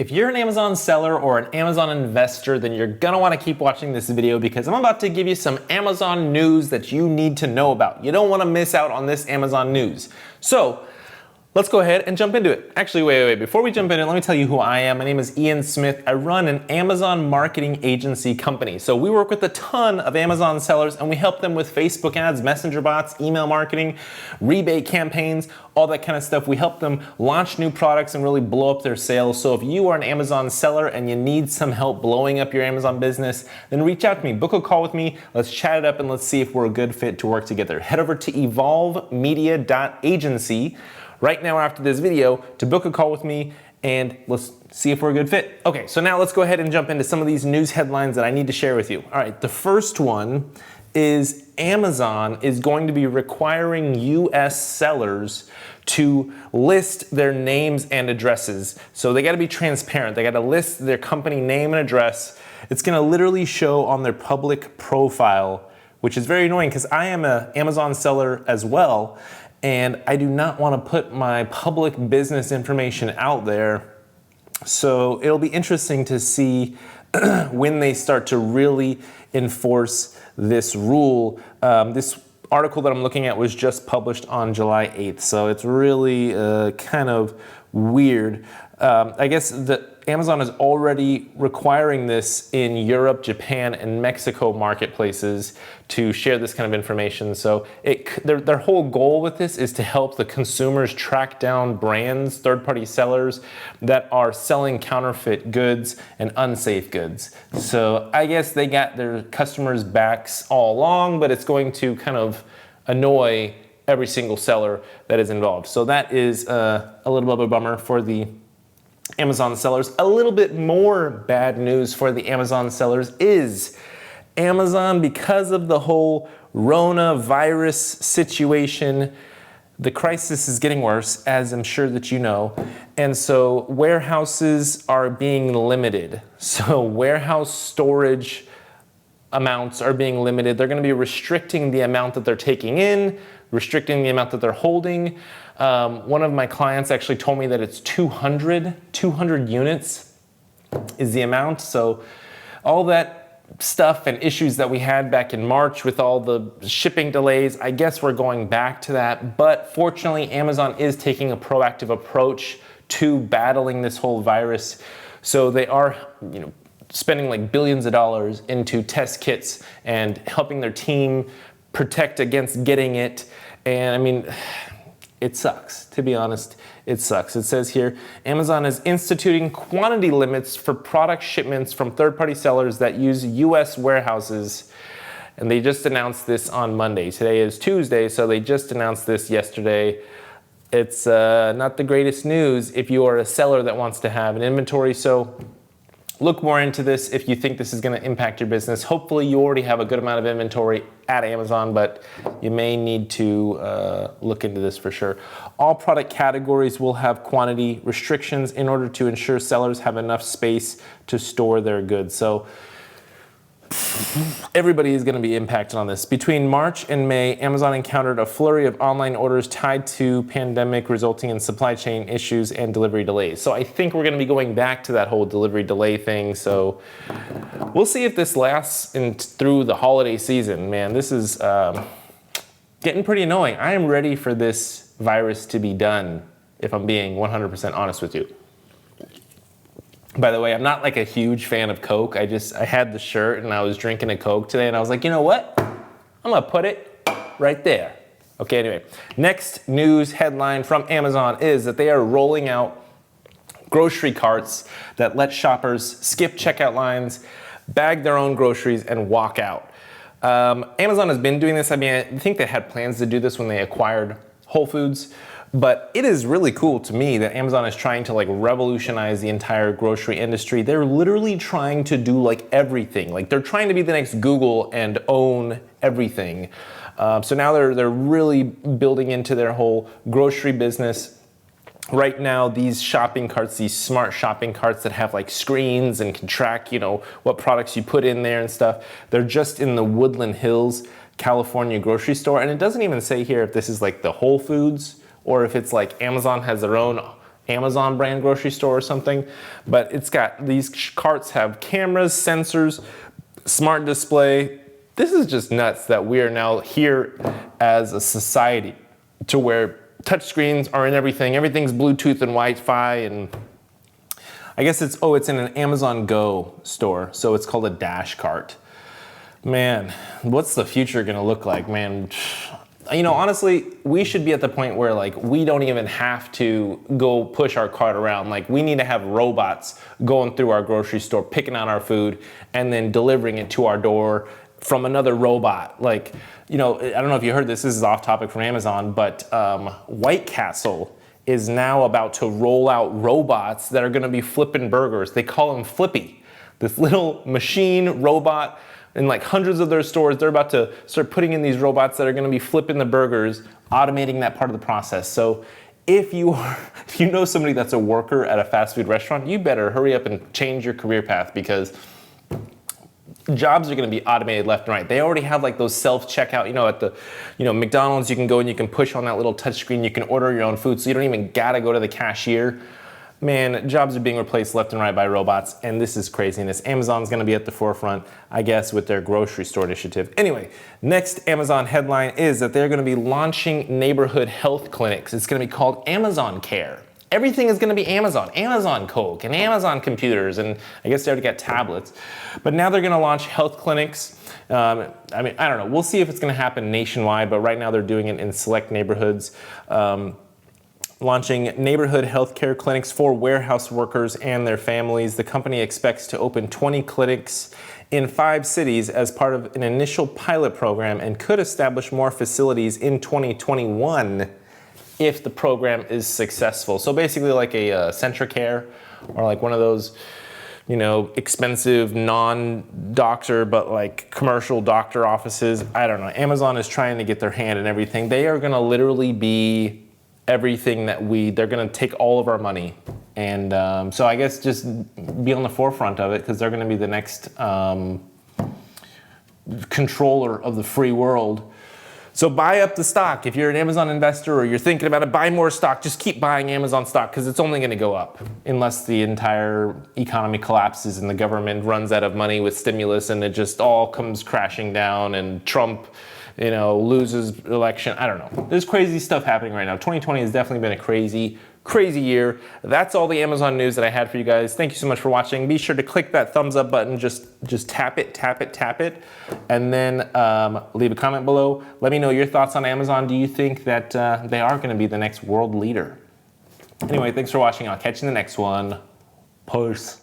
If you're an Amazon seller or an Amazon investor, then you're gonna wanna keep watching this video because I'm about to give you some Amazon news that you need to know about. You don't wanna miss out on this Amazon news. So, let's go ahead and jump into it. Actually, wait. Before we jump into it, let me tell you who I am. My name is Ian Smith. I run an Amazon marketing agency company. So we work with a ton of Amazon sellers and we help them with Facebook ads, messenger bots, email marketing, rebate campaigns, all that kind of stuff. We help them launch new products and really blow up their sales. So if you are an Amazon seller and you need some help blowing up your Amazon business, then reach out to me, book a call with me. Let's chat it up and let's see if we're a good fit to work together. Head over to evolvemedia.agency right now after this video to book a call with me and let's see if we're a good fit. Okay, so now let's go ahead and jump into some of these news headlines that I need to share with you. All right, the first one is Amazon is going to be requiring US sellers to list their names and addresses. So they gotta be transparent. They gotta list their company name and address. It's gonna literally show on their public profile, which is very annoying because I am an Amazon seller as well. And I do not want to put my public business information out there. So it'll be interesting to see when they start to really enforce this rule. This article that I'm looking at was just published on July 8th. So it's really kind of weird. I guess that Amazon is already requiring this in Europe, Japan, and Mexico marketplaces to share this kind of information. So their whole goal with this is to help the consumers track down brands, third-party sellers that are selling counterfeit goods and unsafe goods. So I guess they got their customers' backs all along, but it's going to kind of annoy every single seller that is involved. So that is a little bit of a bummer for the Amazon sellers. A little bit more bad news for the Amazon sellers is Amazon, because of the whole Rona-virus situation, the crisis is getting worse, as I'm sure that you know. And so warehouses are being limited. So warehouse storage amounts are being limited. They're going to be restricting the amount that they're taking in, restricting the amount that they're holding. One of my clients actually told me that it's 200 units is the amount. So all that stuff and issues that we had back in March with all the shipping delays, I guess we're going back to that. But fortunately, Amazon is taking a proactive approach to battling this whole virus. So they are, spending like billions of dollars into test kits and helping their team protect against getting it. And I mean, it sucks, to be honest, it sucks. It says here, Amazon is instituting quantity limits for product shipments from third-party sellers that use US warehouses. And they just announced this on Monday. Today is Tuesday, so they just announced this yesterday. It's not the greatest news if you are a seller that wants to have an inventory. So look more into this if you think this is going to impact your business. Hopefully you already have a good amount of inventory at Amazon, but you may need to look into this for sure. All product categories will have quantity restrictions in order to ensure sellers have enough space to store their goods. So everybody is going to be impacted on this. Between March and May, Amazon encountered a flurry of online orders tied to pandemic, resulting in supply chain issues and delivery delays. So I think we're going to be going back to that whole delivery delay thing. So we'll see if this lasts through the holiday season. Man, this is getting pretty annoying. I am ready for this virus to be done, if I'm being 100% honest with you. By the way, I'm not like a huge fan of Coke. I had the shirt and I was drinking a Coke today and I was like, you know what? I'm gonna put it right there. Okay, anyway, next news headline from Amazon is that they are rolling out grocery carts that let shoppers skip checkout lines, bag their own groceries, and walk out. Amazon has been doing this. I mean, I think they had plans to do this when they acquired Whole Foods. But it is really cool to me that Amazon is trying to like revolutionize the entire grocery industry. They're literally trying to do like everything. Like they're trying to be the next Google and own everything. So now they're really building into their whole grocery business. Right now, these shopping carts, these smart shopping carts that have like screens and can track, what products you put in there and stuff. They're just in the Woodland Hills, California grocery store. And it doesn't even say here if this is like the Whole Foods or if it's like Amazon has their own Amazon brand grocery store or something, but it's got, these carts have cameras, sensors, smart display. This is just nuts that we are now here as a society to where touchscreens are in everything. Everything's Bluetooth and Wi-Fi, and I guess it's in an Amazon Go store, so it's called a dash cart. Man, what's the future gonna look like, man? You know, honestly, we should be at the point where like we don't even have to go push our cart around. Like we need to have robots going through our grocery store, picking out our food, and then delivering it to our door from another robot. Like, you know, I don't know if you heard this is off topic from Amazon, but White Castle is now about to roll out robots that are gonna be flipping burgers. They call them Flippy. This little machine robot in like hundreds of their stores, they're about to start putting in these robots that are gonna be flipping the burgers, automating that part of the process. So if you know somebody that's a worker at a fast food restaurant, you better hurry up and change your career path, because jobs are gonna be automated left and right. They already have like those self-checkout, you know, at the, you know, McDonald's, you can go and you can push on that little touch screen, you can order your own food, so you don't even gotta go to the cashier. Man, jobs are being replaced left and right by robots, and this is craziness. Amazon's gonna be at the forefront, I guess, with their grocery store initiative. Anyway, next Amazon headline is that they're gonna be launching neighborhood health clinics. It's gonna be called Amazon Care. Everything is gonna be Amazon, Amazon Coke, and Amazon computers, and I guess they already got tablets. But now they're gonna launch health clinics. I mean, I don't know, we'll see if it's gonna happen nationwide, but right now they're doing it in select neighborhoods. Launching neighborhood healthcare clinics for warehouse workers and their families. The company expects to open 20 clinics in 5 cities as part of an initial pilot program, and could establish more facilities in 2021 if the program is successful. So basically like a Centricare, or like one of those, you know, expensive non-doctor but like commercial doctor offices. I don't know. Amazon is trying to get their hand in everything. They are gonna literally be everything that they're gonna take all of our money. And so I guess just be on the forefront of it, because they're gonna be the next controller of the free world. So buy up the stock. If you're an Amazon investor or you're thinking about it, buy more stock. Just keep buying Amazon stock, because it's only gonna go up unless the entire economy collapses and the government runs out of money with stimulus and it just all comes crashing down and Trump, you know, loses election. I don't know. There's crazy stuff happening right now. 2020 has definitely been a crazy, crazy year. That's all the Amazon news that I had for you guys. Thank you so much for watching. Be sure to click that thumbs up button. Just tap it, tap it, tap it. And then leave a comment below. Let me know your thoughts on Amazon. Do you think that they are going to be the next world leader? Anyway, thanks for watching. I'll catch you in the next one. Peace.